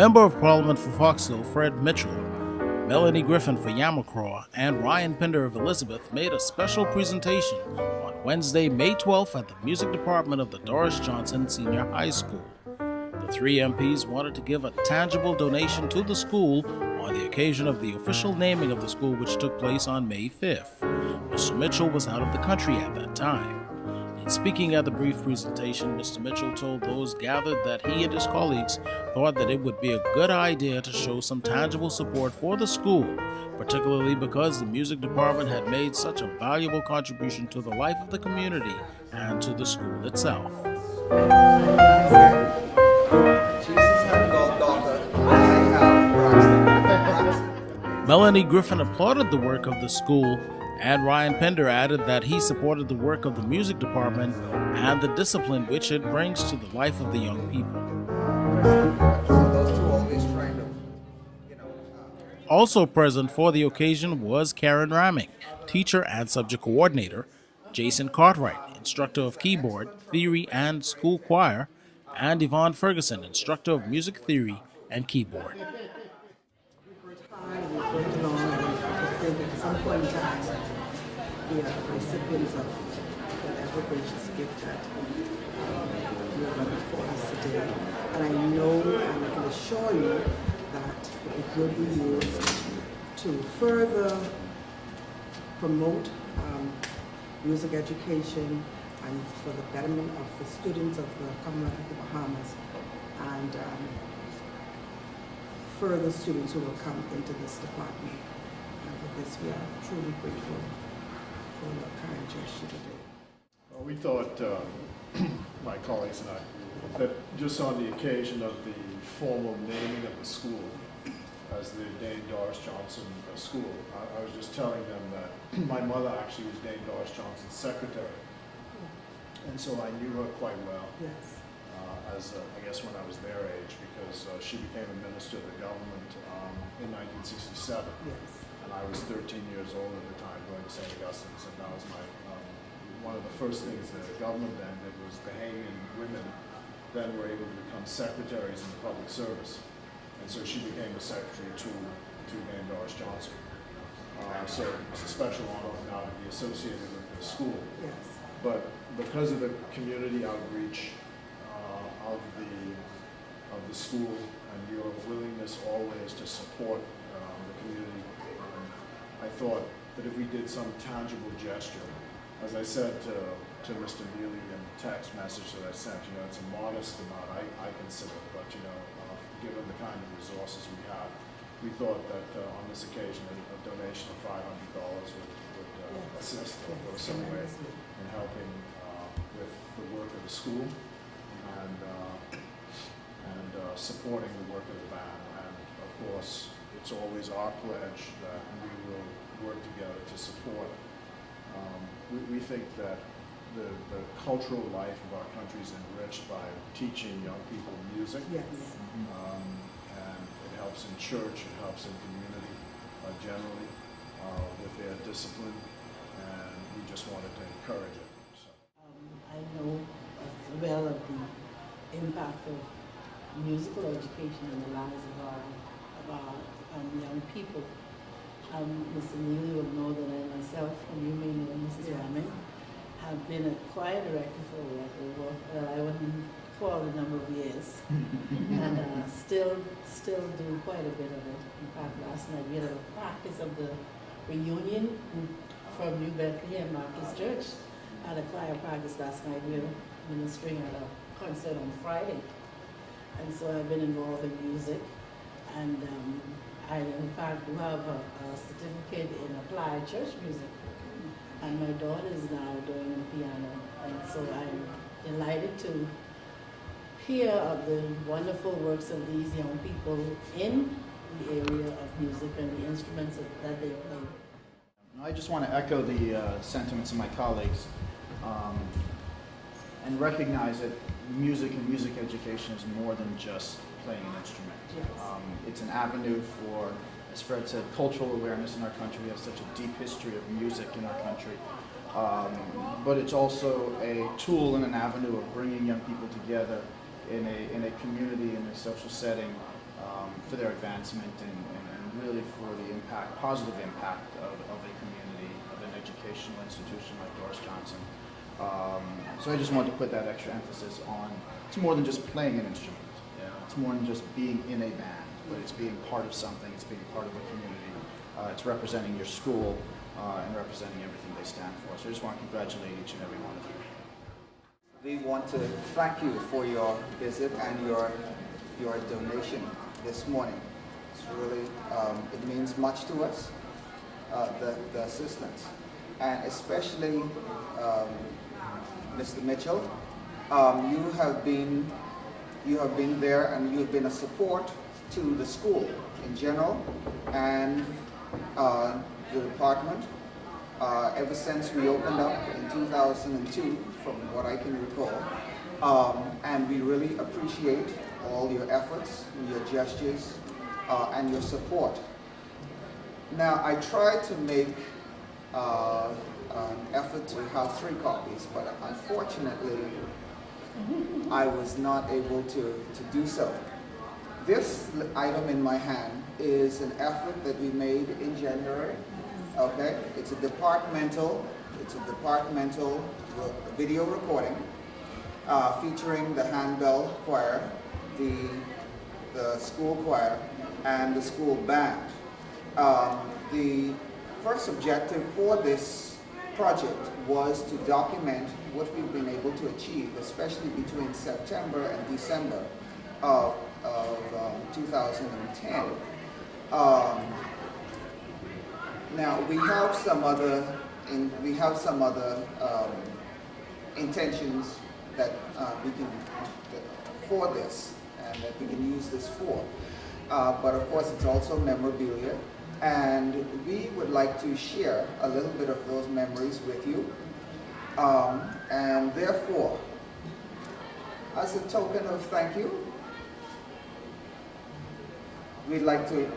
Member of Parliament for Foxhill, Fred Mitchell, Melanie Griffin for Yamacraw, and Ryan Pender of Elizabeth made a special presentation on Wednesday, May 12th at the Music Department of the Doris Johnson Senior High School. The three MPs wanted to give a tangible donation to the school on the occasion of the official naming of the school, which took place on May 5th. Mr. Mitchell was out of the country at that time. In speaking at the brief presentation, Mr. Mitchell told those gathered that he and his colleagues thought that it would be a good idea to show some tangible support for the school, particularly because the music department had made such a valuable contribution to the life of the community and to the school itself. Melanie Griffin applauded the work of the school, and Ryan Pender added that he supported the work of the music department and the discipline which it brings to the life of the young people. Also present for the occasion was Karen Ramming, teacher and subject coordinator, Jason Cartwright, instructor of keyboard, theory, and school choir, and Yvonne Ferguson, instructor of music theory and keyboard. The recipients of whatever gracious gift that you are going for us today. And I know and I can assure you that it will be used to further promote music education and for the betterment of the students of the Commonwealth of the Bahamas and further students who will come into this department. And for this we are truly grateful for your kind gesture today. Well, we thought, my colleagues and I, that just on the occasion of the formal naming of the school as the Dame Doris Johnson School, I was just telling them that my mother actually was Dame Doris Johnson's secretary. And so I knew her quite well. Yes. I guess when I was their age, because she became a minister of the government in 1967. Yes. And I was 13 years old at the time, going to St. Augustine's, and that was my one of the first things that the government then did was Bahamian women then were able to become secretaries in the public service. And so she became a secretary to Dame Doris Johnson. So it's a special honor now to be associated with the school. Yes. But because of the community outreach of the school and your willingness always to support the community, I thought that if we did some tangible gesture, as I said to Mr. Neely in the text message that I sent, it's a modest amount, I consider, but given the kind of resources we have, we thought that on this occasion a donation of $500 would assist or go some way in helping with the work of the school and supporting the work of the band. And of course, it's always our pledge that we will work together to support. We think that the cultural life of our country is enriched by teaching young people music. Yes. And it helps in church, it helps in community generally with their discipline, and we just wanted to encourage it. So. I know as well of the impact of musical education in the lives of our young people. Mr. Neely will know that I myself, and you may know Mrs. Ramming, have been a choir director for I wouldn't call the number of years, and still do quite a bit of it. In fact, last night we had a practice of the reunion from New Bethlehem Baptist Church. Had a choir practice last night. We were ministering at a concert on Friday, and so I've been involved in music, and I in fact do have a certificate in applied church music, and my daughter is now doing the piano, and so I'm delighted to hear of the wonderful works of these young people in the area of music and the instruments that they play. I just want to echo the sentiments of my colleagues and recognize that music and music education is more than just playing an instrument. Yes. It's an avenue for, as Fred said, cultural awareness in our country. We have such a deep history of music in our country. But it's also a tool and an avenue of bringing young people together in a community, in a social setting, for their advancement and really for the positive impact of a community, of an educational institution like Doris Johnson. So I just wanted to put that extra emphasis on, it's more than just playing an instrument. It's more than just being in a band, but it's being part of something, it's being part of a community. It's representing your school and representing everything they stand for. So I just want to congratulate each and every one of you. We want to thank you for your visit and your donation this morning. It's really, it means much to us, the assistance. And especially Mr. Mitchell, you have been there and you've been a support to the school in general and the department ever since we opened up in 2002, from what I can recall. And we really appreciate all your efforts, your gestures, and your support. Now, I tried to make an effort to have 3 copies, but unfortunately, I was not able to do so. This item in my hand is an effort that we made in January. Okay, it's a departmental video recording featuring the handbell choir, the school choir, and the school band. The first objective for this project was to document what we've been able to achieve, especially between September and December of 2010. Now we have some other intentions that we can for this and that we can use this for. But of course, it's also memorabilia, and we would like to share a little bit of those memories with you. And therefore, as a token of thank you, we'd like to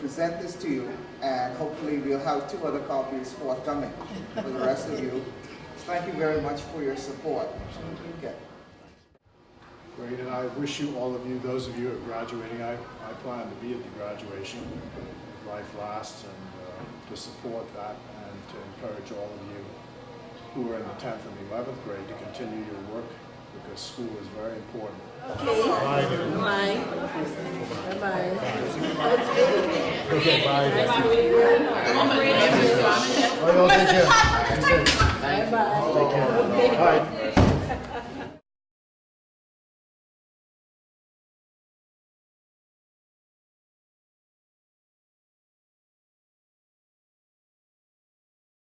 present this to you, and hopefully we'll have 2 other copies forthcoming for the rest of you. Thank you very much for your support. Okay. Great, and I wish you, all of you, those of you who are graduating, I plan to be at the graduation of Life Lasts, and to support that and to encourage all of you who are in the 10th and 11th grade to continue your work, because school is very important. Bye. Bye. Bye. Okay, bye. Bye. Bye. Bye. Bye. Bye.